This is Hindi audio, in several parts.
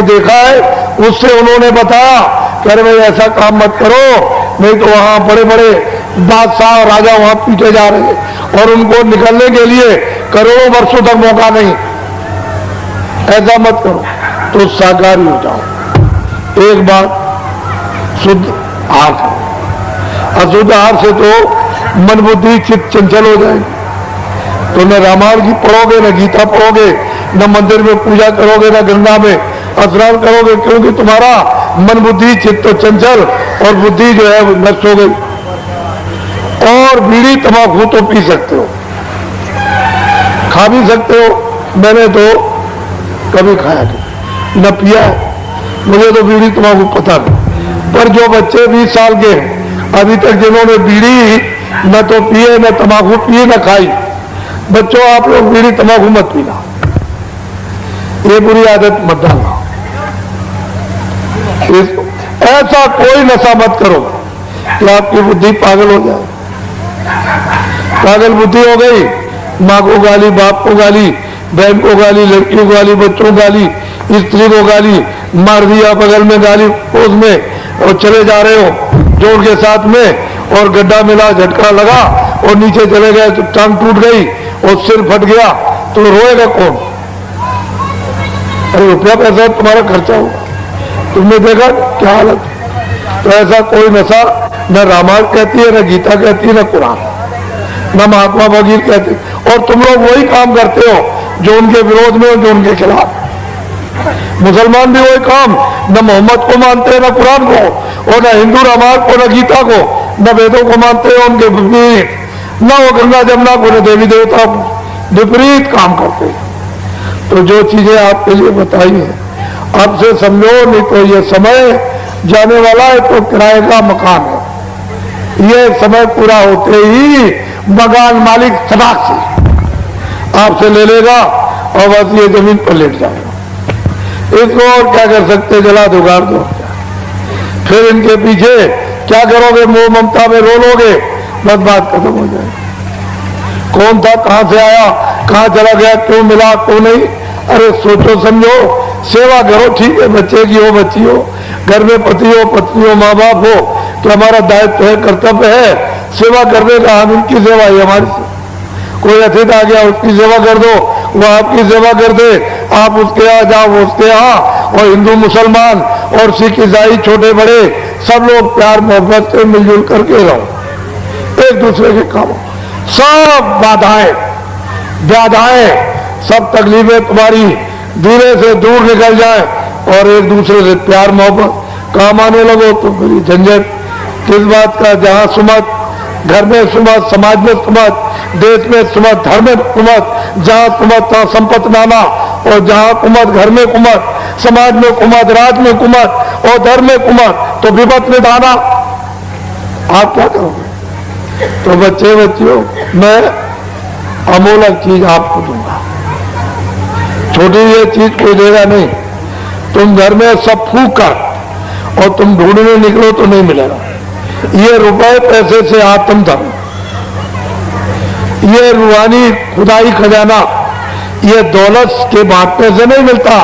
देखा है, उससे उन्होंने बताया कि अरे भाई ऐसा काम मत करो, नहीं तो वहां बड़े बड़े बादशाह राजा वहां पीटे जा रहे हैं और उनको निकलने के लिए करोड़ों वर्षों तक मौका नहीं, ऐसा मत करो। तो शाकाहारी हो जाओ। एक बात, शुद्ध आहार खाओ। अशुद्ध आहार से तो मन बुद्धि चित्त चंचल हो जाएगी। तो न रामायण की पढ़ोगे, न गीता पढ़ोगे, न मंदिर में पूजा करोगे, न गंगा में स्नान करोगे, क्योंकि तुम्हारा मन बुद्धि चित्त तो चंचल और बुद्धि जो है वो नष्ट हो गई। और बीड़ी तंबाकू तो पी सकते हो, खा भी सकते हो। मैंने तो कभी खाया नहीं, न पिया, मुझे तो बीड़ी तंबाकू पता नहीं। पर जो बच्चे 20 साल के हैं अभी तक जिन्होंने बीड़ी न तो पिए, न तंबाकू पिए, न खाई, बच्चों आप लोग बीड़ी तंबाकू मत पीना, ये बुरी आदत मत डालना। ऐसा कोई नशा मत करो कि आपकी बुद्धि पागल हो जाए। पागल बुद्धि हो गई, माँ को गाली, बाप को गाली, बहन को गाली, लड़कियों को गाली, बच्चों को गाली, स्त्री को गाली, मार दिया बगल में गाली पोस में, और चले जा रहे हो जोड़ के साथ में, और गड्ढा मिला, झटका लगा और नीचे चले गए तो टांग टूट गई और सिर फट गया, तो रोएगा कौन? अरे रुपया पैसा तुम्हारा खर्चा होगा, तुमने देखा क्या हालत। तो ऐसा कोई नशा न रामायण कहती है, न गीता कहती है, न कुरान, न महात्मा भगीर कहते। और तुम लोग वही काम करते हो जो उनके विरोध में, जो उनके खिलाफ। मुसलमान भी वही काम, न मोहम्मद को मानते हैं, न कुरान को, और न हिंदू रामायण को, न गीता को, न वेदों को मानते हैं, उनके विपरीत, न वो गंगा जमुना को, न देवी देवता को, विपरीत काम करते हैं। तो जो चीजें आपके लिए बताई हैं अब से समझो, नहीं तो ये समय जाने वाला है, तो किराए का मकान है, ये समय पूरा होते ही मकान मालिक सदाक से आपसे ले लेगा और बस ये जमीन पर लेट जाएगा। इसको और क्या कर सकते, जला दो, गाड़ दो, फिर इनके पीछे क्या करोगे, मोह ममता में रो लोगे, बस बात खत्म हो जाएगी। कौन था, कहां से आया, कहां चला गया, क्यों मिला, क्यों नहीं। अरे सोचो समझो, सेवा करो, ठीक है, बच्चे की हो, बच्ची हो, घर में पति हो, पत्नी हो, माँ बाप हो, तो हमारा दायित्व है, कर्तव्य है सेवा करने का। हम इनकी सेवा है हमारी। कोई अतिथि आ गया, उसकी सेवा कर दो, वो आपकी सेवा कर दे, आप उसके यहाँ जाओ, वो उसके यहाँ। और हिंदू मुसलमान और सिख ईसाई छोटे बड़े सब लोग प्यार मोहब्बत से मिलजुल करके रहो, एक दूसरे के काम। सब बाधाएं व्याधाएं सब तकलीफें तुम्हारी धीरे से दूर निकल जाए और एक दूसरे से प्यार मोहब्बत काम आने लगो। तो मेरी झंझट किस बात का, जहां सुमत, घर में सुमत, समाज में सुमत, देश में सुमत, धर्म में कुमत, जहां कुमत तहां संपत्ति नाना, और जहां कुमत घर में कुमत, समाज में कुमत, राज में कुमत और धर्म में कुमत, तो विपत में दाना। आप क्या करोगे? तो बच्चे बच्चियों, मैं अमूलक चीज आपको दूंगा, छोटी ये चीज कोई देगा नहीं। तुम घर में सब फूक कर और तुम ढूंढने निकलो तो नहीं मिलेगा। ये रुपए पैसे से आत्मधर्म, ये रूहानी खुदाई खजाना, ये दौलत के बांटने से नहीं मिलता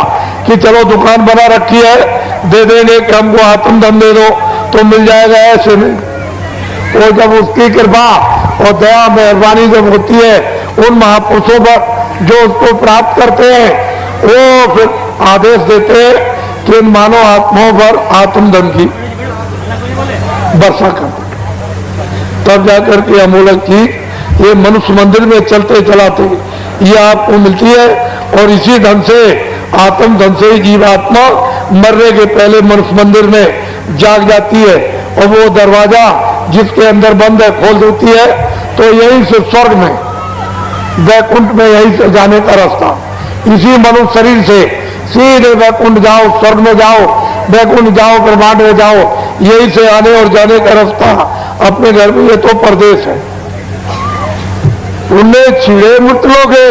कि चलो दुकान बना रखी है दे देंगे कि हमको आत्मधर्म दे दो तो मिल जाएगा, ऐसे नहीं। वो जब उसकी कृपा और दया मेहरबानी जब होती है उन महापुरुषों पर जो उसको प्राप्त करते हैं, वो फिर आदेश देते हैं कि इन मानव आत्माओं पर आत्मधन की वर्षा कर, तब जाकर के अमूलक चीज ये मनुष्य मंदिर में चलते चलाते ये आपको मिलती है। और इसी धन से, आत्म धन से ही जीवात्मा मरने के पहले मनुष्य मंदिर में जाग जाती है, और वो दरवाजा जिसके अंदर बंद है खोल देती है, तो यहीं से स्वर्ग में, वैकुंठ में, यहीं से जाने का रास्ता, इसी मनुष्य शरीर से सीधे वैकुंठ जाओ, स्वर्ग में जाओ, वैकुंठ जाओ, ब्रह्मांड में जाओ, यहीं से आने और जाने का रास्ता अपने घर में। ये तो परदेश है, पुण्य छिड़े मृतलोक है।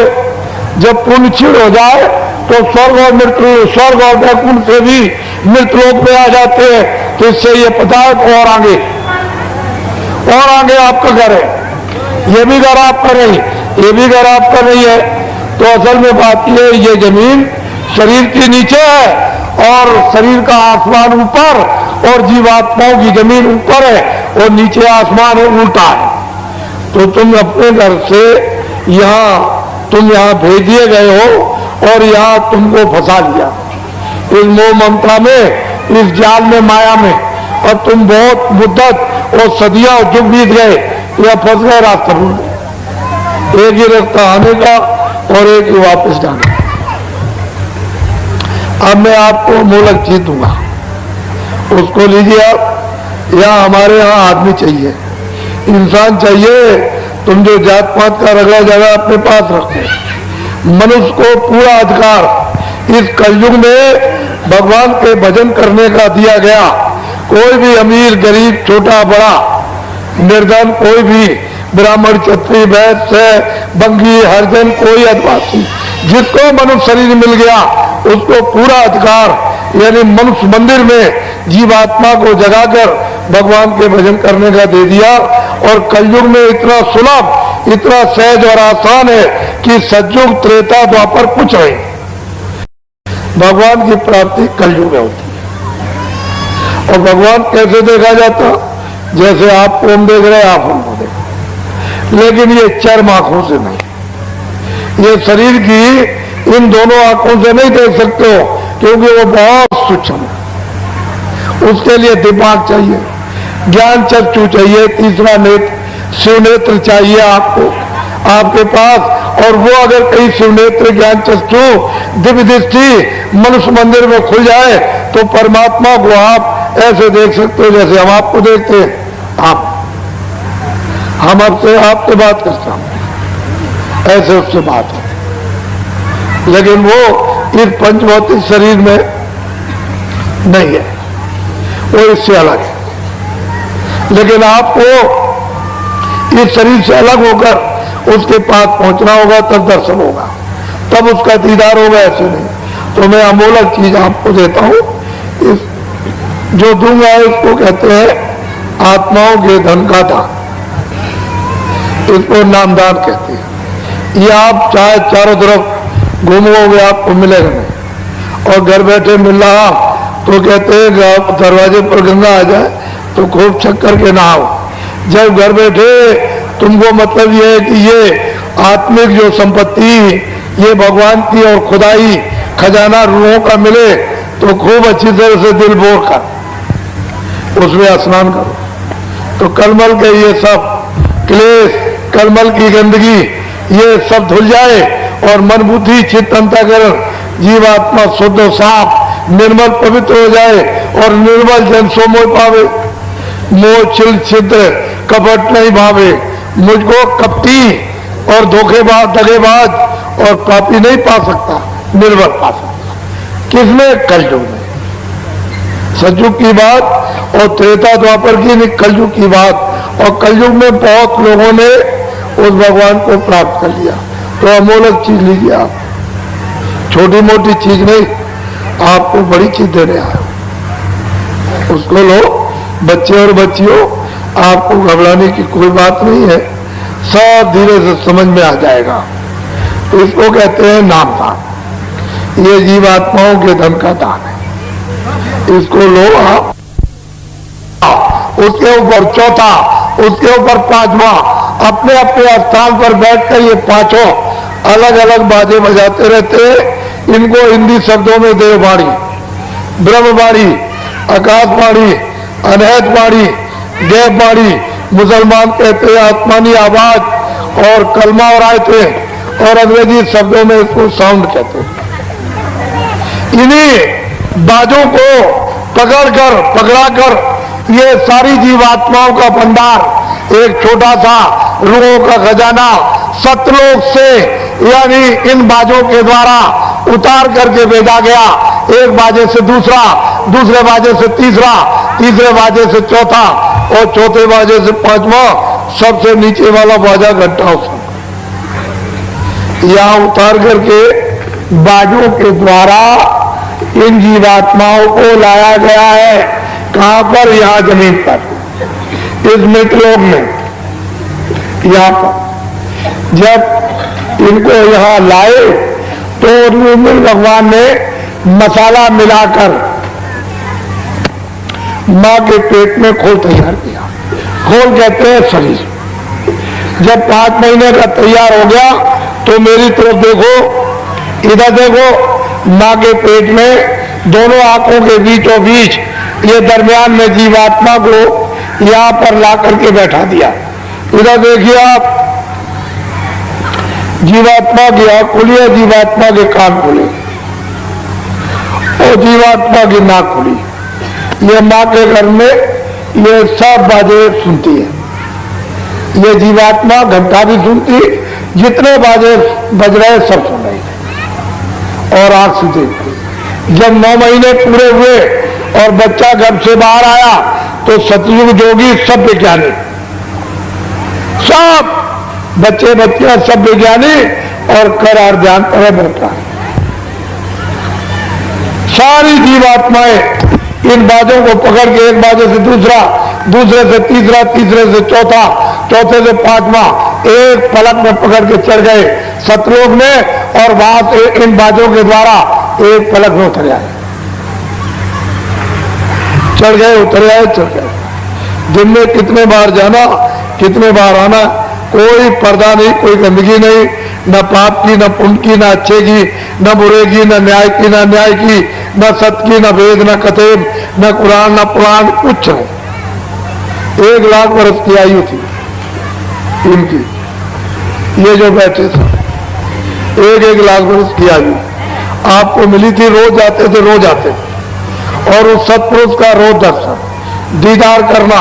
जब पुण्य छिड़ हो जाए तो स्वर्ग और मृत्यु, स्वर्ग और वैकुंठ से भी मृतलोक में आ जाते हैं। तो इससे ये पता है और आगे आपका घर है, ये भी घर आपका नहीं, ये भी घर आपका नहीं है। तो असल में बात ये जमीन शरीर के नीचे है और शरीर का आसमान ऊपर और जीवात्माओं की जमीन ऊपर है और नीचे आसमान है, उल्टा है। तो तुम अपने घर से तुम यहाँ भेज दिए गए हो और यहाँ तुमको फंसा लिया इस मोह ममता में, इस जाल में, माया में, और तुम बहुत मुद्दत और सदियां और जुग बीत गए, या फंस गए, रास्ता भूल गए। एक ही रास्ता आने का और एक ही वापस जाने का। अब मैं आपको मूलक चीज दूंगा, उसको लीजिए आप। यहाँ हमारे यहाँ आदमी चाहिए, इंसान चाहिए, तुम जो जात पात का रगड़ा जगह अपने पास रखते। मनुष्य को पूरा अधिकार इस कलयुग में भगवान के भजन करने का दिया गया। कोई भी अमीर गरीब छोटा बड़ा निर्धन, कोई भी ब्राह्मण क्षत्रिय वैश्य बंगी हरिजन, कोई आदिवासी, जिसको मनुष्य शरीर मिल गया उसको पूरा अधिकार, यानी मनुष्य मंदिर में जीवात्मा को जगाकर भगवान के भजन करने का दे दिया। और कलयुग में इतना सुलभ, इतना सहज और आसान है कि सतयुग त्रेता द्वापर कुछ नहीं, भगवान की प्राप्ति कलयुग में होती है। और भगवान कैसे देखा जाता? जैसे आपको हम देख रहे हैं, आप हमको देख रहे, लेकिन ये चर्म आंखों से नहीं, ये शरीर की इन दोनों आंखों से नहीं देख सकते हो, क्योंकि वो बहुत सूक्ष्म है। उसके लिए दिमाग चाहिए, ज्ञान चक्षु चाहिए, तीसरा नेत्र शिव नेत्र चाहिए आपको, आपके पास। और वो अगर कहीं शिव नेत्र ज्ञान चक्षु दिव्य दृष्टि मनुष्य मंदिर में खुल जाए तो परमात्मा को आप ऐसे देख सकते हो जैसे हम आपको देखते हैं। हम आपसे बात करते हैं, ऐसे उससे बात है, लेकिन वो इस पंचभौतिक शरीर में नहीं है, वो इससे अलग है। लेकिन आपको इस शरीर से अलग होकर उसके पास पहुंचना होगा, तब दर्शन होगा, तब उसका दीदार होगा, ऐसे नहीं। तो मैं अमूलक चीज आपको देता हूं, इस जो दूंगा इसको कहते हैं आत्माओं के धन का दान, इसको नामदान कहते हैं। ये आप चाहे चारों तरफ घूमोगे आपको मिलेगा नहीं, और घर बैठे मिल रहा तो कहते हैं दरवाजे पर गंगा आ जाए तो खूब चक्कर के नहाओ। जब घर बैठे तुमको मतलब ये है कि ये आत्मिक जो संपत्ति ये भगवान की और खुदाई खजाना रूहों का मिले तो खूब अच्छी तरह से दिल बोर कर उसमें स्नान करो, तो कलमल के ये सब क्लेश, कलमल की गंदगी ये सब धुल जाए और मन बुद्धि चित्त अंतःकरण जीवात्मा शुद्ध साफ निर्मल पवित्र हो जाए और निर्मल जन सो मोह पावे। मोह छिल छिद्र कपट नहीं भावे, मुझको कपटी और धोखेबाज दगेबाज और पापी नहीं पा सकता, निर्मल पा सकता। किसमें? कलयुग में। सतयुग की बात और त्रेता द्वापर की नहीं, कलयुग की बात। और कलयुग में बहुत लोगों ने उस भगवान को प्राप्त कर लिया। तो अमूलक चीज लीजिए आप, छोटी मोटी चीज नहीं, आपको बड़ी चीज देने आया, उसको लो। बच्चे और बच्चियों, आपको घबराने की कोई बात नहीं है, सब धीरे से समझ में आ जाएगा। तो इसको कहते हैं नाम दान, ये जीवात्माओं के धन का दान है, इसको लो आप। उसके ऊपर चौथा, उसके ऊपर पांचवा, अपने अपने स्थान पर बैठकर ये पांचों अलग अलग बाजे बजाते रहते। इनको हिंदी शब्दों में देववाणी, ब्रह्मवाणी, आकाशवाणी, अनहदवाणी, देववाणी, मुसलमान कहते हैं आत्मानी आवाज, और कलमा और आयतें, और अंग्रेजी शब्दों में इसको साउंड कहते हैं। इन्हीं बाजों को पकड़ाकर ये सारी जीवात्माओं का भंडार, एक छोटा सा रूहों का खजाना सतलोक से, यानी इन बाजों के द्वारा उतार करके भेजा गया। एक बाजे से दूसरा, दूसरे बाजे से तीसरा, तीसरे बाजे से चौथा, और चौथे बाजे से पांचवा, सबसे नीचे वाला बाजा घंटा उसमें यहां उतार करके बाजों के द्वारा इन जीवात्माओं को लाया गया है। कहां पर? यहां जमीन पर, इस मृतलोक में। यहां पर जब इनको यहां लाए तो निर्मल भगवान ने मसाला मिलाकर मां के पेट में खोल तैयार किया। खोल कहते हैं शरीर। जब 5 महीने का तैयार हो गया तो मेरी तरफ देखो, इधर देखो, मां के पेट में दोनों आंखों के बीचों बीच ये दरमियान में जीवात्मा को यहां पर ला करके बैठा दिया। इधर देखिए आप, जीवात्मा की आंख खुली है, जीवात्मा के कान खुले और जीवात्मा की नाक खुली। ये मां के घर में ये सब बाजे सुनती है। ये जीवात्मा घंटा भी सुनती, जितने बाजे बज रहे सब सुन रही है और आंख से देखती। जब 9 महीने पूरे हुए और बच्चा घर से बाहर आया तो सतयुग जोगी सब वैज्ञानिक, सब बच्चे बच्चियां सब वैज्ञानिक और करार ध्यान पर बैठा। सारी जीवात्माएं इन बाजों को पकड़ के एक बाजे से दूसरा, दूसरे से तीसरा, तीसरे से चौथा, चौथे से 5वां एक पलक में पकड़ के चढ़ गए सतलोक में और वहां से इन बाजों के द्वारा एक पलक में उतर आए। चढ़ गए, उतर आए, चढ़ गए। दिन में कितने बार जाना, कितने बार आना, कोई पर्दा नहीं, कोई गंदगी नहीं, न पाप की, न पुण्य की, न अच्छे की, न बुरे की, न न्याय की, न न्याय की, न सत्य की, न वेद, न कतेब, न कुरान, न पुराण, कुछ नहीं। 1 लाख वर्ष की आयु थी इनकी। ये जो बैठे थे 1 लाख वर्ष की आयु आपको मिली थी। रोज आते थे, रोज आते थे और उस सत्पुरुष का रोज दर्शन दीदार करना,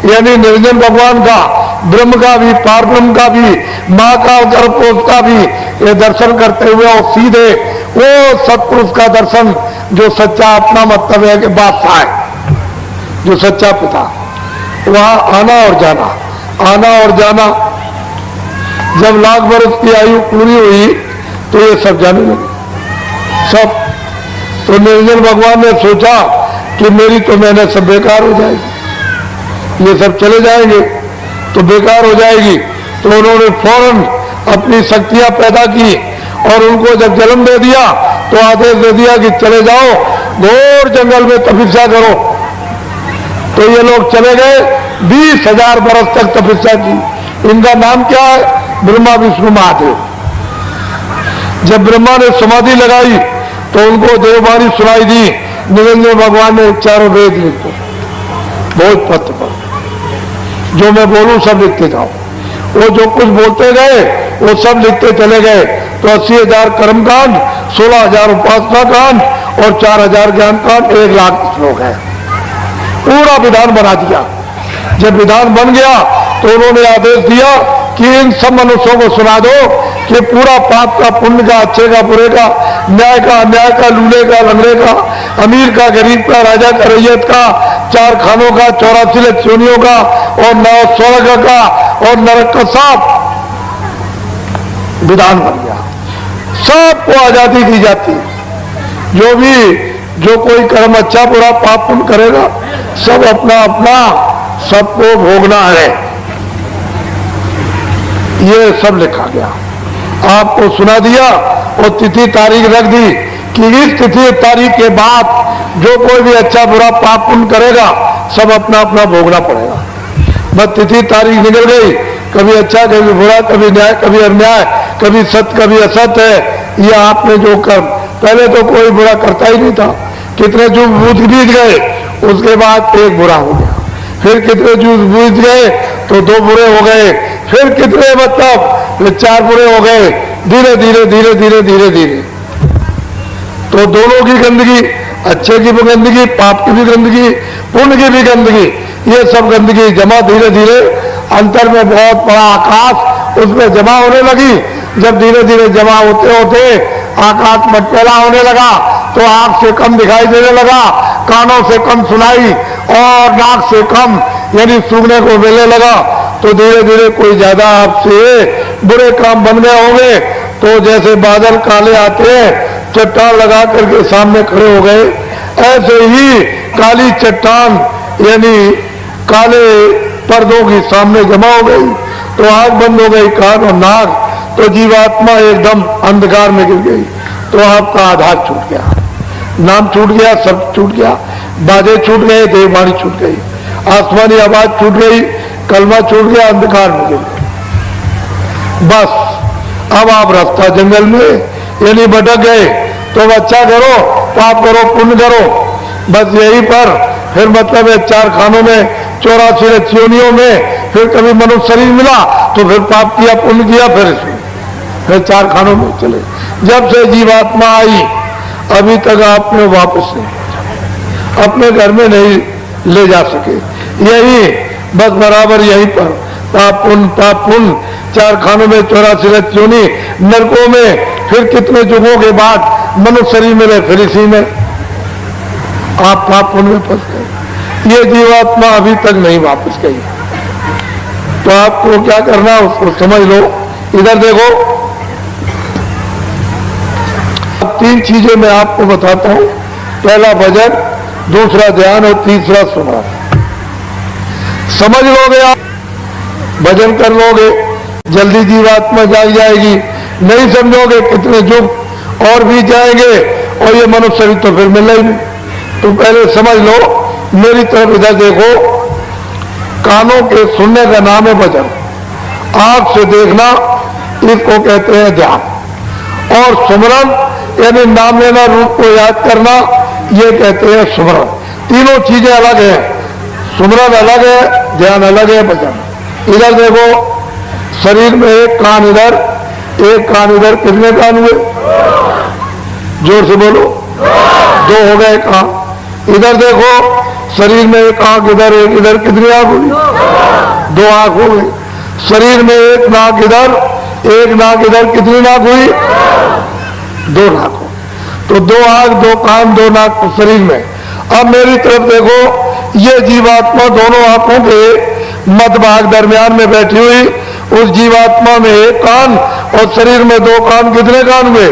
यानी निरंजन भगवान का, ब्रह्म का भी, पार ब्रह्म का भी, मां का, गर्भकोश का भी ये दर्शन करते हुए और सीधे वो सत्पुरुष का दर्शन जो सच्चा अपना मतलब है कि बादशाह है, जो सच्चा पिता, वहां आना और जाना, आना और जाना। जब 1 लाख वर्ष की आयु पूरी हुई तो ये सब जाने लगे, सब। तो निरंजन भगवान ने सोचा कि मेरी तो मेहनत सब बेकार हो जाएगी, ये सब चले जाएंगे तो बेकार हो जाएगी। तो उन्होंने फौरन अपनी शक्तियां पैदा की और उनको जब जन्म दे दिया तो आदेश दे दिया कि चले जाओ घोर जंगल में तपस्या करो। तो ये लोग चले गए, 20,000 बरस तक तपस्या की। इनका नाम क्या है? ब्रह्मा विष्णु महादेव। जब ब्रह्मा ने समाधि लगाई तो उनको देववाणी सुनाई दी। निरंजन भगवान ने चारों वेद लिखे, बहुत पत्र पर जो मैं बोलूं सब लिखते जाओ। वो जो कुछ बोलते गए वो सब लिखते चले गए। तो 80,000 कर्मकांड, 16,000 उपासना कांड और 4,000 ज्ञान कांड, 1 लाख श्लोक है। पूरा विधान बना दिया। जब विधान बन गया तो उन्होंने आदेश दिया कि इन सब मनुष्यों को सुना दो कि पूरा पाप का, पुण्य का, अच्छे का, बुरे का, न्याय का, अन्याय का, लूले का, लंगड़े का, अमीर का, गरीब का, राजा का, रैयत का, 4 खानों का, 84 लाख योनियों का और 9 स्वर्ग का और नरक का सब विधान बन गया। सबको आजादी दी जाती है। जो कोई कर्म अच्छा बुरा पाप पुण्य करेगा सब अपना अपना सबको भोगना है, ये सब लिखा गया। आपको सुना दिया और तिथि तारीख रख दी कि इस तिथि तारीख के बाद जो कोई भी अच्छा बुरा पाप पुण्य करेगा सब अपना अपना भोगना पड़ेगा। बस तिथि तारीख निकल गई, कभी अच्छा कभी बुरा, कभी न्याय कभी अन्याय, कभी सत्य कभी असत्य है। ये आपने जो कर्म, पहले तो कोई बुरा करता ही नहीं था, कितने जो बूझ बीत गए, उसके बाद एक बुरा हो गया, फिर कितने जूझ बूझ गए तो 2 बुरे हो गए, फिर कितने मतलब 4 बुरे हो गए। धीरे धीरे धीरे धीरे धीरे धीरे तो दोनों की गंदगी, अच्छे की भी गंदगी, पाप की भी गंदगी, पुण्य की भी गंदगी, ये सब गंदगी जमा धीरे धीरे अंतर में बहुत बड़ा आकाश उसमें जमा होने लगी। जब धीरे धीरे जमा होते होते आकाश मटमैला होने लगा तो आंख से कम दिखाई देने लगा, कानों से कम सुनाई और नाक से कम यानी सूंघने को मिलने लगा। तो धीरे धीरे कोई ज्यादा आपसे बुरे काम बन गए होंगे तो जैसे बादल काले आते हैं चट्टान लगा करके सामने खड़े हो गए, ऐसे ही काली चट्टान यानी काले पर्दों की सामने जमा हो गई। तो आंख बंद हो गई, कान और नाक, तो जीवात्मा एकदम अंधकार में गिर गई। तो आपका आधार छूट गया, नाम छूट गया, सब छूट गया, बाजे छूट गए, देववाणी छूट गई, आसमानी आवाज छूट गई, कलमा छूट गया, अंधकार में गिर गए। बस अब आप रास्ता जंगल में ये नहीं भटक गए तो अच्छा करो, पाप करो, पुण्य करो, बस यही पर फिर मतलब है 4 खानों में 84 रचियोनियों में फिर कभी मनुष्य शरीर मिला तो फिर पाप किया, पुण्य किया, फिर 4 खानों में चले। जब से जीवात्मा आई अभी तक आपने वापस नहीं पहुंचा, अपने घर में नहीं ले जा सके, यही बस बराबर यहीं पर पाप पुण्य 4 खानों में 84 रचियोनी, नरकों में फिर कितने युगों के बाद मनुष्य शरीर मिले, फिर इसी में आप पाप पुण्य में फंस गए। ये जीवात्मा अभी तक नहीं वापस गई, तो आपको क्या करना उसको समझ लो। इधर देखो, अब 3 चीजें मैं आपको बताता हूं, पहला भजन, दूसरा ध्यान और तीसरा सुमरन। समझ लोगे आप, भजन कर लोगे, जल्दी जीवात्मा जाग जाएगी। नहीं समझोगे कितने युग और भी जाएंगे और ये मनुष्य शरीर तो फिर मिले ही नहीं। तो पहले समझ लो, मेरी तरफ इधर देखो, कानों के सुनने का नाम है भजन, आंख से देखना इसको कहते हैं ध्यान, और सुमरन यानी नाम लेना, रूप को याद करना, ये कहते हैं सुमरन। तीनों चीजें अलग हैं, सुमरन अलग है, ध्यान अलग है, भजन। इधर देखो, शरीर में एक कान इधर, एक कान इधर, कितने कान हुए? जोर से बोलो, 2 हो गए कान। इधर देखो, शरीर में एक आंख इधर, एक इधर, कितनी आंख हुई? 2 आंख हो गई। शरीर में एक नाक इधर, एक नाक इधर, कितनी नाक हुई? 2 नाक हो। तो 2 आंख, 2 कान, 2 नाक शरीर में। अब मेरी तरफ देखो, ये जीवात्मा दोनों आंखों के मध्य भाग दरमियान में बैठी हुई, उस जीवात्मा में एक कान और शरीर में 2 कान, कितने कान हुए?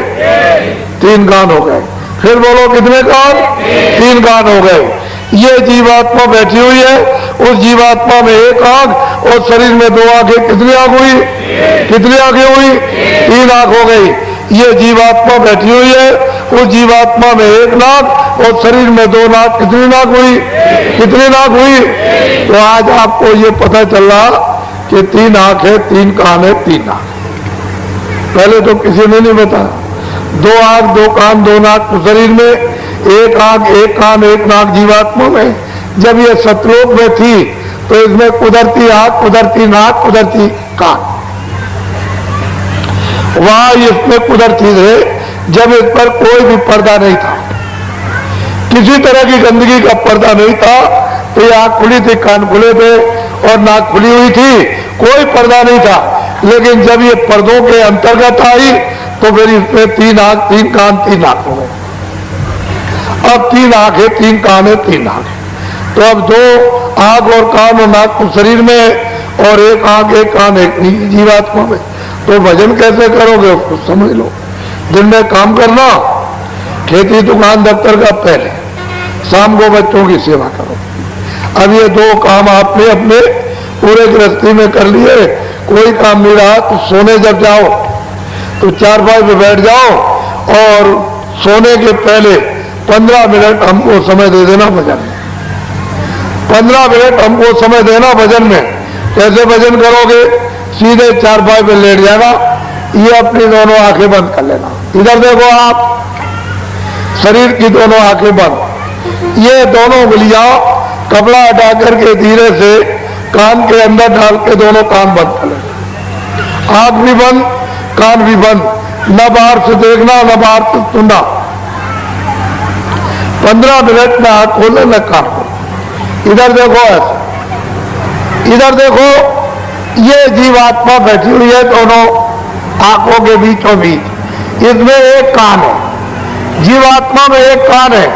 3 कान हो गए। फिर बोलो, कितने कान? 3 कान हो गए। ये जीवात्मा बैठी हुई है, उस जीवात्मा में एक आंख और शरीर में 2 आंखें, कितनी आंख हुई? कितनी आंखें हुई? 3 आंख हो गई। ये जीवात्मा बैठी हुई है, उस जीवात्मा में एक नाक और शरीर में 2 नाक, कितनी नाक हुई? कितनी नाक हुई? तो आज आपको ये पता चल रहा कि 3 आंख है, 3 कान है, 3 नाक। पहले तो किसी ने नहीं बताया। 2 आंख, 2 कान, 2 नाक शरीर में, एक आंख, एक कान, एक नाक जीवात्मा में। जब ये सतलोक में थी तो इसमें कुदरती आंख, कुदरती नाक, कुदरती कान, वहां इसमें कुदरती थे जब इस पर कोई भी पर्दा नहीं था, किसी तरह की गंदगी का पर्दा नहीं था। तो ये आंख खुली थी, कान खुले थे और नाक खुली हुई थी, कोई पर्दा नहीं था। लेकिन जब ये पर्दों के अंतर्गत आई तो फिर इसमें 3 आंख, 3 कान, 3 नाक हो गए। अब 3 आंख है, 3 कान है, 3 नाक है। तो अब 2 आंख और कान और नाक तो शरीर में और एक आंख, एक कान, एक जीवात्मा में। तो भजन कैसे करोगे उसको समझ लो। दिन में काम करना, खेती दुकान दफ्तर का पहले, शाम को बच्चों की सेवा करो। अब ये 2 काम आपने अपने पूरे गृहस्थी में कर लिए, कोई काम नहीं रहा तो सोने जब जाओ तो 4-5 पे बैठ जाओ और सोने के पहले 15 मिनट हमको समय दे देना भजन में। 15 मिनट हमको समय देना भजन में। कैसे भजन करोगे? सीधे 4-5 पे लेट जाना, ये अपनी दोनों आंखें बंद कर लेना। इधर देखो आप, शरीर की दोनों आंखें बंद, ये दोनों उंगलियां कपड़ा हटा करके धीरे से कान के अंदर डाल के दोनों कान बंद कर लेना। आंख भी बंद, कान भी बंद, न बाहर से देखना न बाहर से सुनना। 15 मिनट में आंख खोले न कान खोले। इधर देखो ऐसे, इधर देखो, ये जीवात्मा बैठी हुई है दोनों आंखों के बीचों बीच, इसमें एक कान है, जीवात्मा में एक कान है।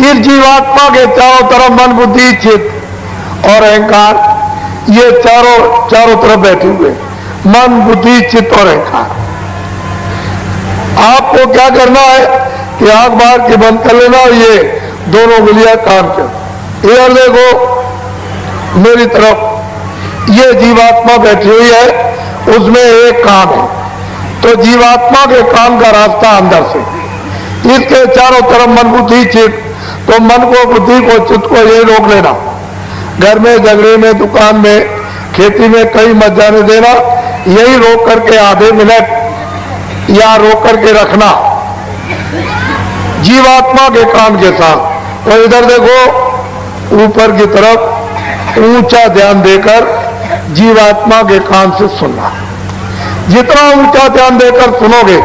इस जीवात्मा के चारों तरफ मन, बुद्धि, चित्त और अहंकार, ये चारों तरफ बैठे हुए, मन, बुद्धि, चित्त और अहंकार। आपको क्या करना है कि आंख बाहर के बंद कर लेना, ये दोनों उंगलियां कान के। इधर देखो मेरी तरफ, ये जीवात्मा बैठी हुई है, उसमें एक कान है। तो जीवात्मा के कान का रास्ता अंदर से, इसके चारों तरफ मन, बुद्धि, चित्त, तो मन को, बुद्धि को, चित्त को ये रोक लेना। घर में, झगड़े में, दुकान में, खेती में कहीं मत जाने देना। यही रोक करके आधे मिनट या रोक करके रखना जीवात्मा के कान के साथ। और इधर देखो ऊपर की तरफ ऊंचा ध्यान देकर जीवात्मा के कान से सुनना। जितना ऊंचा ध्यान देकर सुनोगे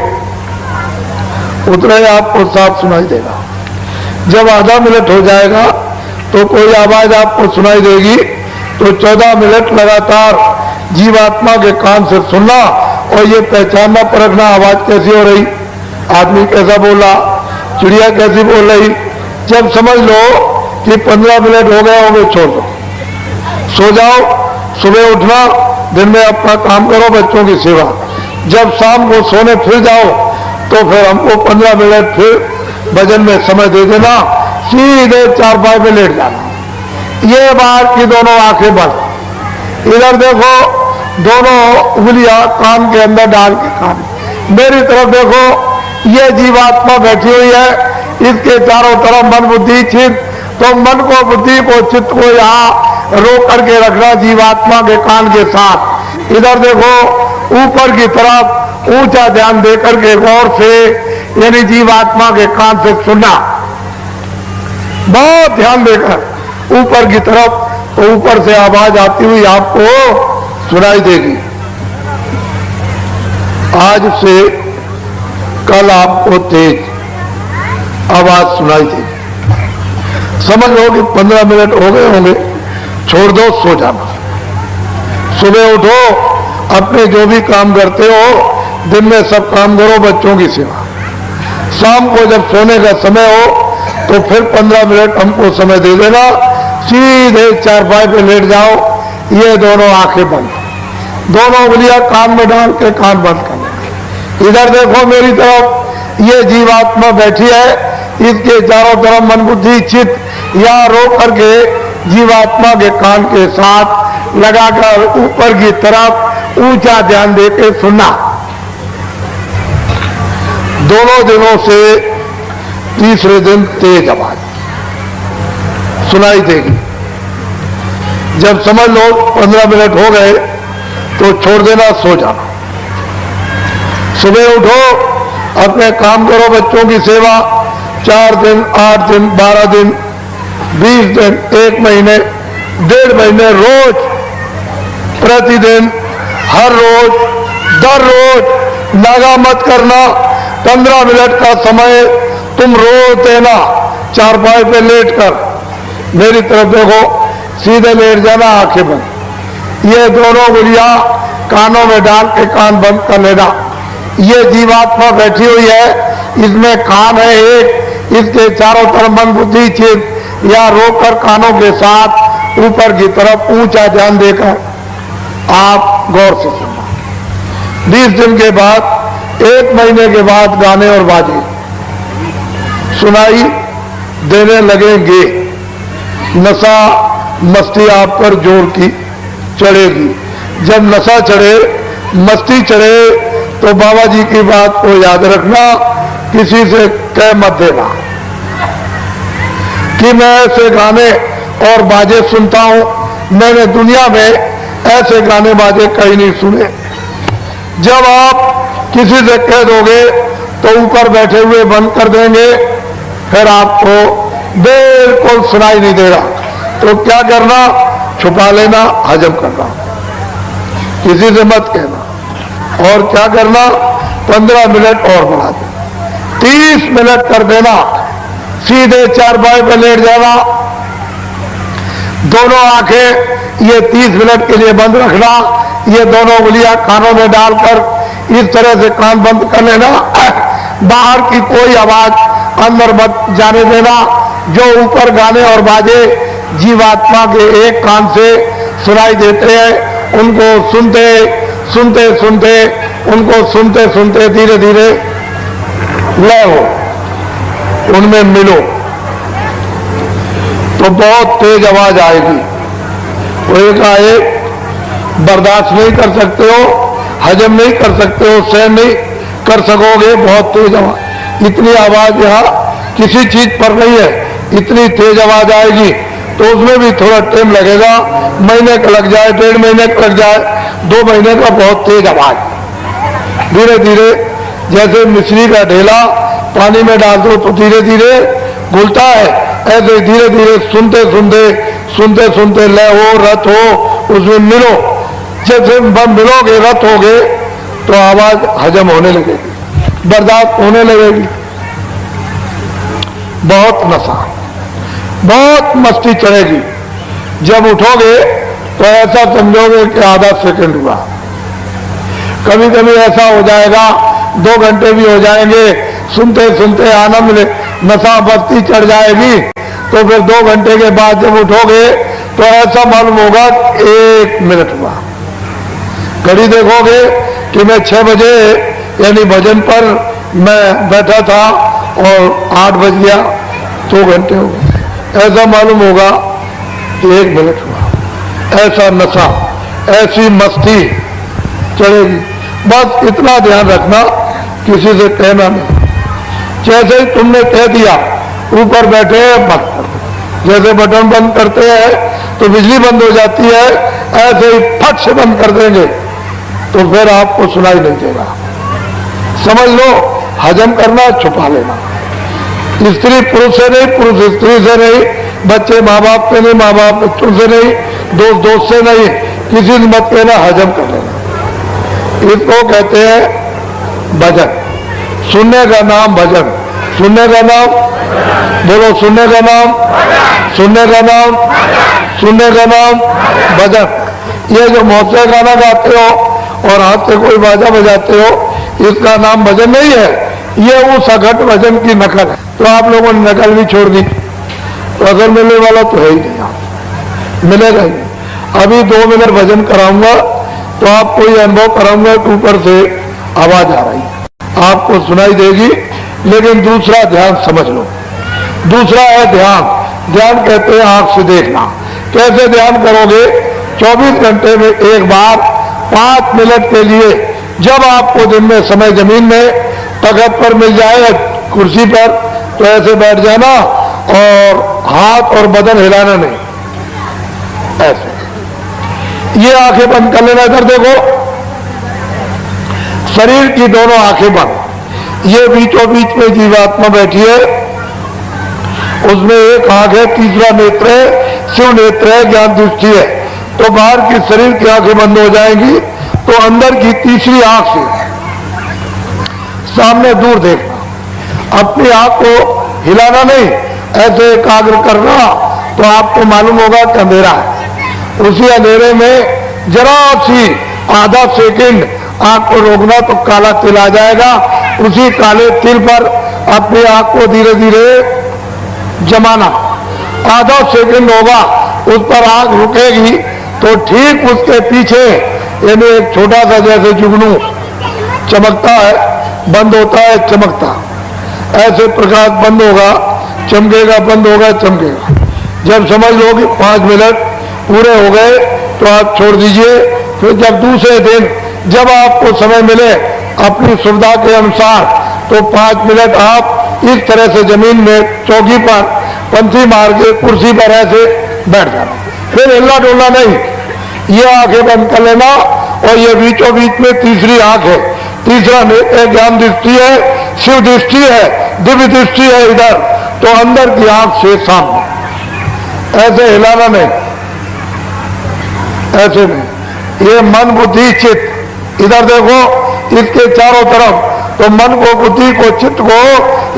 उतना ही आपको साफ सुनाई देगा। जब आधा मिनट हो जाएगा तो कोई आवाज आपको सुनाई देगी, तो 14 मिनट लगातार जीवात्मा के कान से सुनना और ये पहचानना, परखना आवाज कैसी हो रही, आदमी कैसा बोला, चिड़िया कैसी बोल रही। जब समझ लो कि 15 मिनट हो गए होंगे, छोड़ दो, सो जाओ। सुबह उठना, दिन में अपना काम करो, बच्चों की सेवा। जब शाम को सोने फिर जाओ तो फिर हमको 15 मिनट फिर भजन में समय दे देना, सीधे चारपाई में लेट जाना। ये बाहर की दोनों आंखें बंद, इधर देखो दोनों उंगलियां कान के अंदर डाल के कान, मेरी तरफ देखो। ये जीवात्मा बैठी हुई है, इसके चारों तरफ मन, बुद्धि, चित्त। तो मन को, बुद्धि को, चित्त को यहाँ रोक करके रखना जीवात्मा के कान के साथ। इधर देखो ऊपर की तरफ ऊंचा ध्यान देकर के गौर से, यानी जीवात्मा के कान से सुनना, बहुत ध्यान देकर ऊपर की तरफ। तो ऊपर से आवाज आती हुई आपको सुनाई देगी। आज से कल आपको तेज आवाज सुनाई देगी। समझ लो कि 15 मिनट हो गए होंगे, छोड़ दो, सो जाना। सुबह उठो, अपने जो भी काम करते हो दिन में सब काम करो, बच्चों की सेवा। शाम को जब सोने का समय हो तो फिर 15 मिनट हमको समय दे देना, सीधे चारपाई पे लेट जाओ। ये दोनों आंखें बंद, दोनों उंगलियां कान में डाल के कान बंद करना। इधर देखो मेरी तरफ, ये जीवात्मा बैठी है, इसके चारों तरफ मन, बुद्धि, चित्त या रोक करके जीवात्मा के कान के साथ लगाकर ऊपर की तरफ ऊंचा ध्यान देके सुनना। दोनों दिनों से तीसरे दिन तेज आवाज सुनाई देगी। जब समझ लो 15 मिनट हो गए तो छोड़ देना, सो जाना। सुबह उठो, अपने काम करो, बच्चों की सेवा। 4 दिन, 8 दिन, 12 दिन, 20 दिन, 1 महीने, 1.5 महीने, रोज, प्रतिदिन, हर रोज, दर रोज नागा मत करना। 15 मिनट का समय तुम रोज देना, चारपाई पे लेट कर। मेरी तरफ देखो, सीधे लेट जाना, आंखें बंद। ये दोनों उंगलियां कानों में डाल के कान बंद कर लेना। ये जीवात्मा बैठी हुई है, इसमें कान है एक, इसके चारों तरफ मन, बुद्धि, चित्त या रोककर कानों के साथ ऊपर की तरफ ऊंचा ध्यान देकर आप गौर से सुनना। 20 दिन के बाद, 1 महीने के बाद गाने और बाजे सुनाई देने लगेंगे। नशा मस्ती आप पर जोर की चढ़ेगी। जब नशा चढ़े, मस्ती चढ़े तो बाबा जी की बात को याद रखना, किसी से कह मत देना कि मैं ऐसे गाने और बाजे सुनता हूं। मैंने दुनिया में ऐसे गाने बाजे कहीं नहीं सुने। जब आप किसी से कह दोगे तो ऊपर बैठे हुए बंद कर देंगे, फिर आपको बिल्कुल सुनाई नहीं देगा। तो क्या करना, छुपा लेना, हजम करना, किसी से मत कहना। और क्या करना, 15 मिनट और बढ़ा देना, 30 मिनट कर देना। सीधे चारपाई पर लेट जाना, दोनों आंखें ये 30 मिनट के लिए बंद रखना। ये दोनों उंगलियां कानों में डालकर इस तरह से कान बंद कर लेना। बाहर की कोई आवाज अंदर मत जाने देना। जो ऊपर गाने और बाजे जीवात्मा के एक कान से सुनाई देते हैं, उनको सुनते सुनते सुनते उनको सुनते सुनते धीरे धीरे लय हो, उनमें मिलो, तो बहुत तेज आवाज आएगी। वो एकाएक बर्दाश्त नहीं कर सकते हो, हजम नहीं कर सकते हो, सहन नहीं कर सकोगे, बहुत तेज आवाज। इतनी आवाज यहाँ किसी चीज पर नहीं है, इतनी तेज आवाज आएगी तो उसमें भी थोड़ा टाइम लगेगा, महीने का लग जाए, 1.5 महीने का लग जाए, 2 महीने का, बहुत तेज आवाज। धीरे धीरे जैसे मिश्री का ढेला पानी में डाल दो तो धीरे धीरे घुलता है, ऐसे धीरे धीरे सुनते सुनते लय हो, रत हो, उसमें मिलो। जैसे मिलोगे, रत होगे तो आवाज हजम होने लगेगी, बर्दाश्त होने लगेगी। बहुत नशा, बहुत मस्ती चढ़ेगी। जब उठोगे तो ऐसा समझोगे कि आधा सेकंड हुआ। कभी कभी ऐसा हो जाएगा 2 घंटे भी हो जाएंगे, सुनते सुनते आनंद नशा मस्ती चढ़ जाएगी, तो फिर 2 घंटे के बाद जब उठोगे तो ऐसा मालूम होगा 1 मिनट हुआ। घड़ी देखोगे कि मैं 6 बजे यानी भजन पर मैं बैठा था और 8 बज गया, 2 घंटे हो गए, ऐसा मालूम होगा कि 1 मिनट हुआ। ऐसा नशा, ऐसी मस्ती चढ़ेगी। बस इतना ध्यान रखना, किसी से कहना नहीं। जैसे ही तुमने कह दिया ऊपर बैठे बंद कर दो, जैसे बटन बंद करते हैं तो बिजली बंद हो जाती है, ऐसे ही फट से बंद कर देंगे तो फिर आपको सुनाई नहीं देगा। समझ लो, हजम करना, छुपा लेना। स्त्री पुरुष से नहीं, पुरुष स्त्री से नहीं, बच्चे माँ बाप से नहीं, माँ बाप बच्चों से नहीं, दोस्त दोस्त से नहीं, किसी से मत कहना, हजम कर लेना। इसको कहते हैं भजन। सुनने का नाम भजन, सुनने का नाम, बोलो सुनने का नाम, सुनने का नाम, सुनने का नाम भजन। ये जो मौत से गाना गाते हो और हाथ से कोई बाजा बजाते हो, इसका नाम भजन नहीं है, ये उस अघट भजन की नकल है। तो आप लोगों ने नकल भी छोड़ दी, तो असल मिलने वाला तो है ही नहीं, आप मिलेगा ही नहीं। अभी 2 मिनट भजन कराऊंगा तो आपको ये अनुभव कराऊंगा कि ऊपर से आवाज आ रही है, आपको सुनाई देगी। लेकिन दूसरा ध्यान समझ लो, दूसरा है ध्यान। ध्यान कहते हैं आंख से देखना। कैसे ध्यान करोगे? 24 घंटे में एक बार 5 मिनट के लिए, जब आपको दिन में समय जमीन में तख्त पर मिल जाए, कुर्सी पर, तो ऐसे बैठ जाना और हाथ और बदन हिलाना नहीं, ऐसे। ये आंखें बंद कर लेना। इधर देखो, शरीर की दोनों आंखें बंद। ये बीचों बीच में जीवात्मा बैठी है, उसमें एक आंख है, तीसरा नेत्र है, शिव नेत्र है, ज्ञान दृष्टि है। तो बाहर की शरीर की आंखें बंद हो जाएंगी, तो अंदर की तीसरी आंख से सामने दूर देखना। अपनी आंख को हिलाना नहीं, ऐसे एकाग्र करना, तो आपको मालूम होगा कि अंधेरा है। उसी अंधेरे में जरा सी आधा सेकंड आंख को रोकना तो काला तिल आ जाएगा। उसी काले तिल पर अपनी आंख को धीरे धीरे जमाना। आधा सेकंड होगा, उस पर आंख रुकेगी तो ठीक उसके पीछे यानी एक छोटा सा जैसे जुगनू चमकता है, बंद होता है, चमकता, ऐसे प्रकाश बंद होगा, चमकेगा, बंद होगा, चमकेगा। जब समझ लो कि 5 मिनट पूरे हो गए तो आप छोड़ दीजिए। फिर जब दूसरे दिन जब आपको समय मिले अपनी सुविधा के अनुसार, तो 5 मिनट आप इस तरह से जमीन में चौकी पर पंथी मार के कुर्सी पर ऐसे बैठ जाना, फिर हिलना डोलना नहीं। ये आंखें बंद कर लेना। और ये बीचों बीच में तीसरी आंख है, तीसरा नेत्र ज्ञान दृष्टि है, शिव दृष्टि है, दिव्य दृष्टि है इधर, तो अंदर की आंख से सामने ऐसे हिलाना नहीं, ऐसे नहीं। ये मन बुद्धि चित्त, इधर देखो, इसके चारों तरफ, तो मन को, बुद्धि को, चित्त को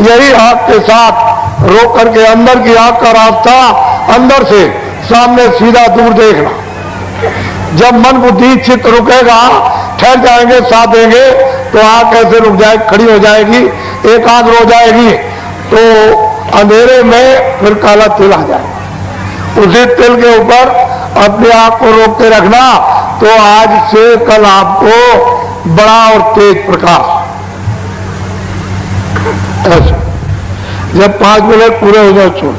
यही आंख के साथ रोक करके अंदर की आंख का रास्ता अंदर से सामने सीधा दूर देखना। जब मन बुद्धि चित्त रुकेगा, ठहर जाएंगे, साथ देंगे, तो आंख ऐसे रुक जाए, खड़ी हो जाएगी, एकाग्र हो जाएगी, तो अंधेरे में फिर काला तिल आ जाएगा। उसी तिल के ऊपर अपने आप को रोक के रखना, तो आज से कल आपको बड़ा और तेज प्रकाश ऐसे। जब 5 मिनट पूरे हो जाए छोड़,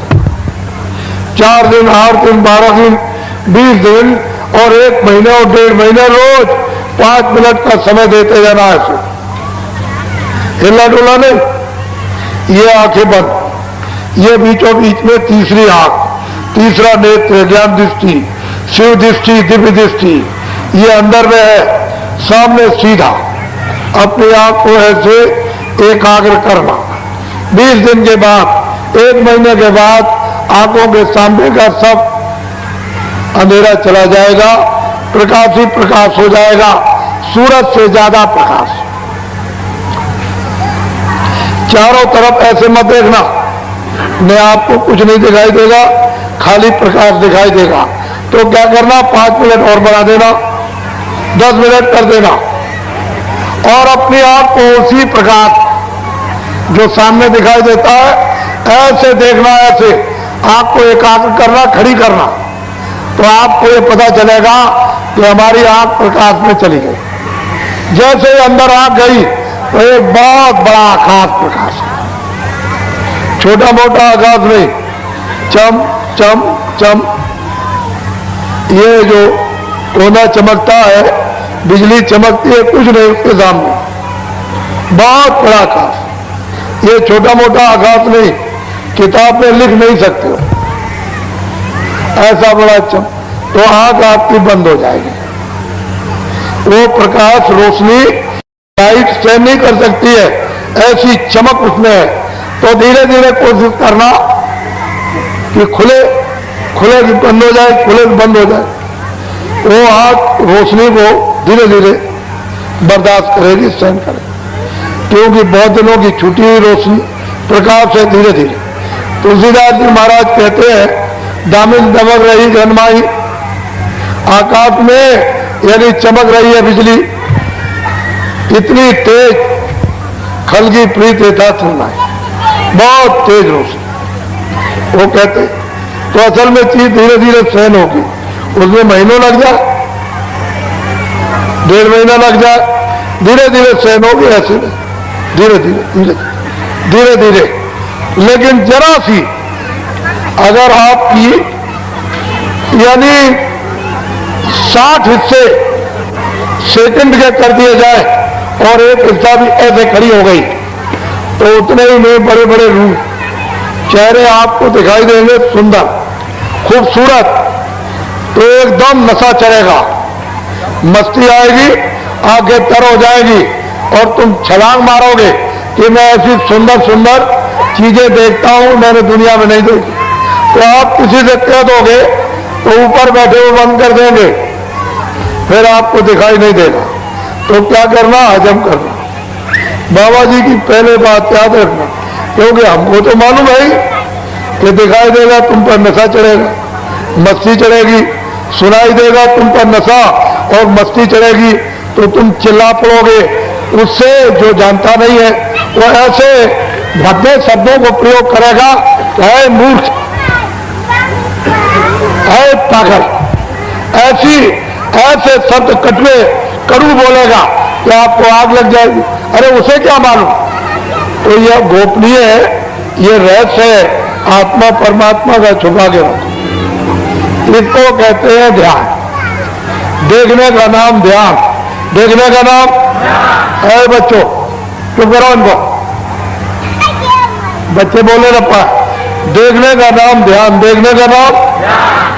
4 दिन, 8 दिन, 12 दिन, 20 दिन और 1 महीने और 1.5 महीने रोज 5 मिनट का समय देते जाना। ऐसे हिलना डुला नहीं। ये आंखें बंद, ये बीचों बीच में तीसरी आंख, तीसरा नेत्र, ज्ञान दृष्टि, शिव दृष्टि, दिव्य दृष्टि, ये अंदर में है। सामने सीधा अपनी आंख को ऐसे एकाग्र करना। 20 दिन के बाद, 1 महीने के बाद आंखों के सामने का सब अंधेरा चला जाएगा, प्रकाश ही प्रकाश हो जाएगा, सूरज से ज्यादा प्रकाश। चारों तरफ ऐसे मत देखना, न आपको कुछ नहीं दिखाई देगा, खाली प्रकाश दिखाई देगा। तो क्या करना, 5 मिनट और बढ़ा देना, 10 मिनट कर देना, और अपनी आंख को उसी प्रकाश जो सामने दिखाई देता है ऐसे देखना, ऐसे आंख को एकाग्र करना, खड़ी करना। तो आपको ये पता चलेगा कि हमारी आंख प्रकाश में चली गई। जैसे ही अंदर आंख गई तो एक बहुत बड़ा आकाश प्रकाश है, छोटा मोटा आकाश नहीं, चम चम चम। ये जो कोना चमकता है, बिजली चमकती है, कुछ नहीं उसके सामने, बहुत बड़ा आकाश। ये छोटा मोटा आकाश नहीं, किताब में लिख नहीं सकते हो, ऐसा बड़ा चम। तो आंख आपकी बंद हो जाएगी। वो प्रकाश, रोशनी लाइट सहन नहीं कर सकती है, ऐसी चमक उसमें है। तो धीरे धीरे कोशिश करना कि खुले खुले बंद हो जाए, खुले बंद हो जाए। वो आंख रोशनी को धीरे धीरे बर्दाश्त करेगी, सहन करेगी, क्योंकि बहुत दिनों की छुटी हुई रोशनी प्रकाश है। धीरे धीरे तुलसीदास जी महाराज कहते हैं, दामिन दमक रही घनमाई, आकाश में यानी चमक रही है बिजली, इतनी तेज खलगी प्रीत था सुनना, बहुत तेज रोशनी। वो कहते तो असल में चीज धीरे धीरे सहन होगी, उसमें महीनों लग जाए, 1.5 महीना लग जाए, धीरे धीरे सहन होगी, ऐसे नहीं, धीरे धीरे धीरे धीरे धीरे। लेकिन जरा सी अगर आपकी यानी 60 हिस्से सेकंड के कर दिए जाए और एक हिस्सा भी ऐसे खड़ी हो गई, तो उतने ही में बड़े बड़े रूप चेहरे आपको दिखाई देंगे, सुंदर खूबसूरत। तो एकदम नशा चढ़ेगा, मस्ती आएगी, आंखें तर हो जाएगी, और तुम छलांग मारोगे कि मैं ऐसी सुंदर सुंदर चीजें देखता हूं, मैंने दुनिया में नहीं देखी। तो आप किसी से कह दोगे तो ऊपर बैठे हुए बंद कर देंगे, फिर आपको दिखाई नहीं देगा। तो क्या करना, हजम करना। बाबा जी की पहले बात याद रखना, क्योंकि हमको तो मालूम है कि दिखाई देगा, तुम पर नशा चढ़ेगा, मस्ती चढ़ेगी, सुनाई देगा तुम पर नशा और मस्ती चढ़ेगी, तो तुम चिल्ला पड़ोगे। उससे जो जानता नहीं है वो ऐसे भद्दे शब्दों को प्रयोग करेगा, है मूर्ख, है पागल, ऐसे शब्द कटवे कड़ू बोलेगा कि आपको आग लग जाएगी। अरे उसे क्या मालूम। तो यह गोपनीय है, ये रहस्य है, आत्मा परमात्मा का छुपा के रखो। इसको कहते हैं ध्यान। देखने का नाम ध्यान, देखने का नाम है। बच्चों चुप करो इनको, बच्चे बोले ना पा। देखने का नाम ध्यान, देखने का नाम,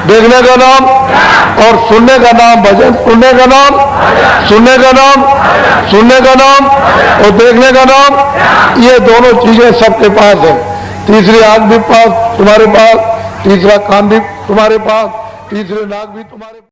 देखने का नाम, और सुनने का नाम भजन, सुनने का नाम, सुनने का नाम, सुनने का नाम, और देखने का नाम। ये दोनों चीजें सबके पास है। तीसरी आंख भी पास तुम्हारे पास, तीसरा कान भी तुम्हारे पास, तीसरी नाक भी तुम्हारे पास।